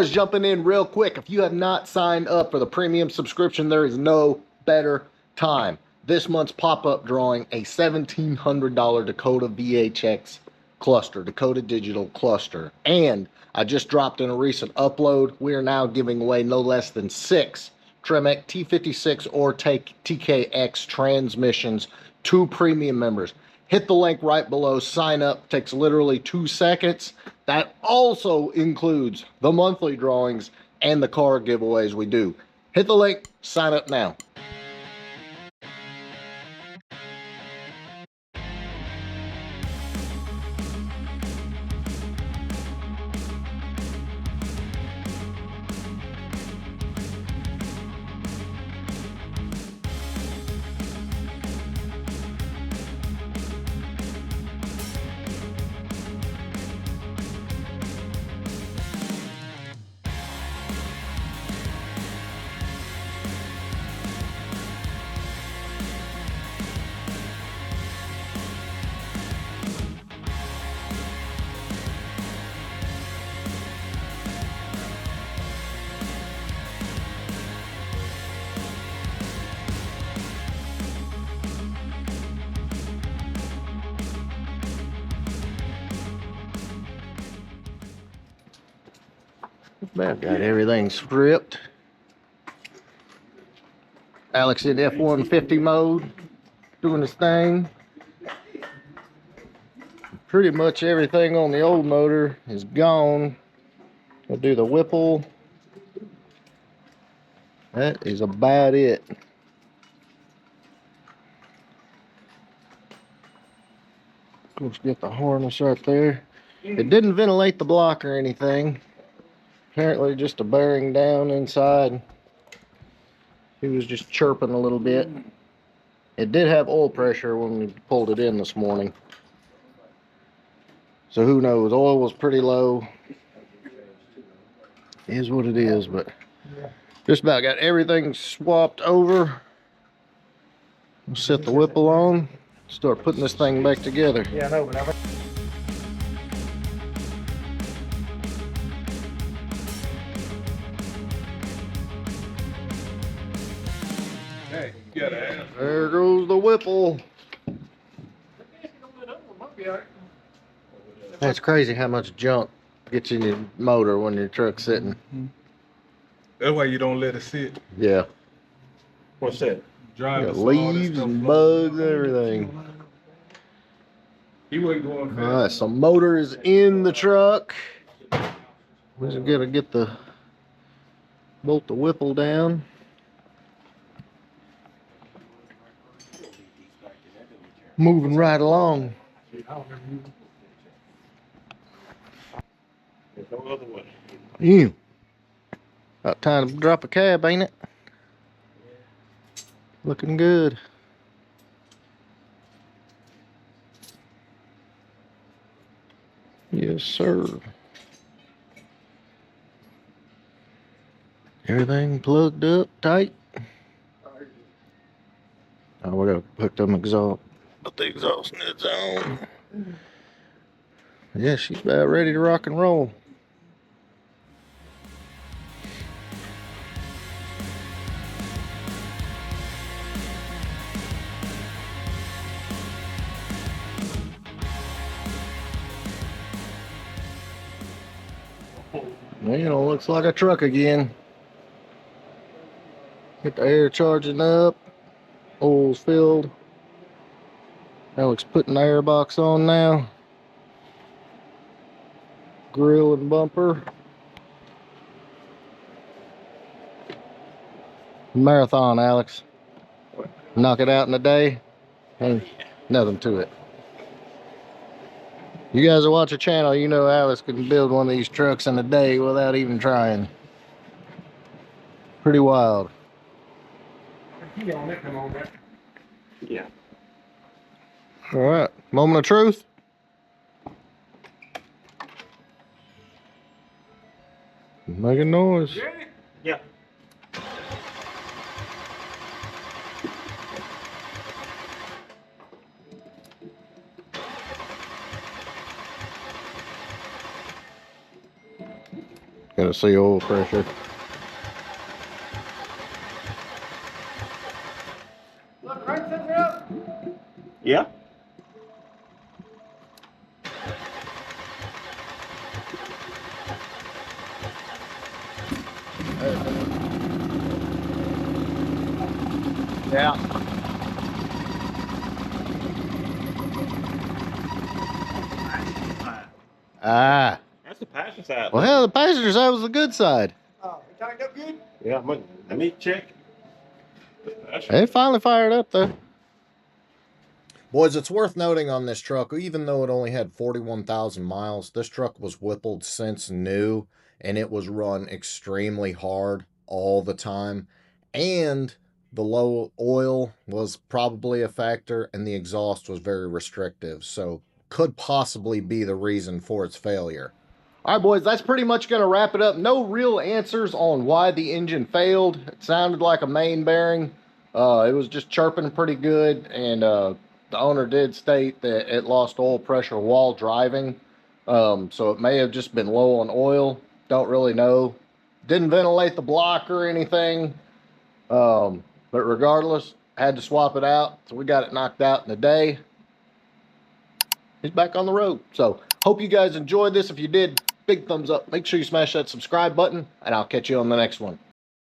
boys, jumping in real quick. If you have not signed up for the premium subscription, there is no better time. This month's pop-up drawing a $1,700 Dakota VHX cluster, Dakota Digital cluster. And I just dropped in a recent upload. We are now giving away no less than 6 Tremec T56 or TKX transmissions to premium members. Hit the link right below, sign up, takes literally 2 seconds. That also includes the monthly drawings and the car giveaways we do. Hit the link, sign up now. About got everything stripped. Alex in F150 mode, doing his thing. Pretty much everything on the old motor is gone. We'll do the Whipple. That is about it. Of course, get the harness right there. It didn't ventilate the block or anything. Apparently just a bearing down inside. He was just chirping a little bit. It did have oil pressure when we pulled it in this morning. So who knows, oil was pretty low. It is what it is, but just about got everything swapped over. We'll set the Whipple on, start putting this thing back together. Yeah, I know, but I... Hey, you gotta ask. There goes the Whipple. That's crazy how much junk gets in your motor when your truck's sitting. That's why you don't let it sit. Yeah. What's that? Got leaves and bugs and everything. He wasn't going fast. All right, so motor is in the truck. We're just gonna get the bolt the Whipple down. Moving right along. There's no other way. Yeah. About time to drop a cab, ain't it? Looking good. Yes, sir. Everything plugged up tight. Oh, we gotta hook them exhaust. Put the exhaust nuts on. Yeah, she's about ready to rock and roll. Well, you know, looks like a truck again. Get the air charging up. Oil's filled. Alex putting the air box on now. Grill and bumper. Marathon, Alex. Knock it out in a day. Ain't nothing to it. You guys that watch the channel, you know Alex can build one of these trucks in a day without even trying. Pretty wild. Yeah. All right, moment of truth. Making noise. Yeah. Gonna see oil pressure. Look, crank sensor up. Yeah. Yeah. Ah. That's the passenger side. Well, hell, the passenger side was the good side. Oh, it tightened up good? Yeah, let me check. It finally fired up though. Boys, it's worth noting on this truck, even though it only had 41,000 miles, this truck was whippled since new, and it was run extremely hard all the time. And the low oil was probably a factor, and the exhaust was very restrictive, so could possibly be the reason for its failure. All right, boys, that's pretty much going to wrap it up. No real answers on why the engine failed. It sounded like a main bearing. It was just chirping pretty good, and the owner did state that it lost oil pressure while driving. So it may have just been low on oil. Don't really know. Didn't ventilate the block or anything. But regardless, had to swap it out. So we got it knocked out in a day. He's back on the road. So hope you guys enjoyed this. If you did, big thumbs up. Make sure you smash that subscribe button, and I'll catch you on the next one.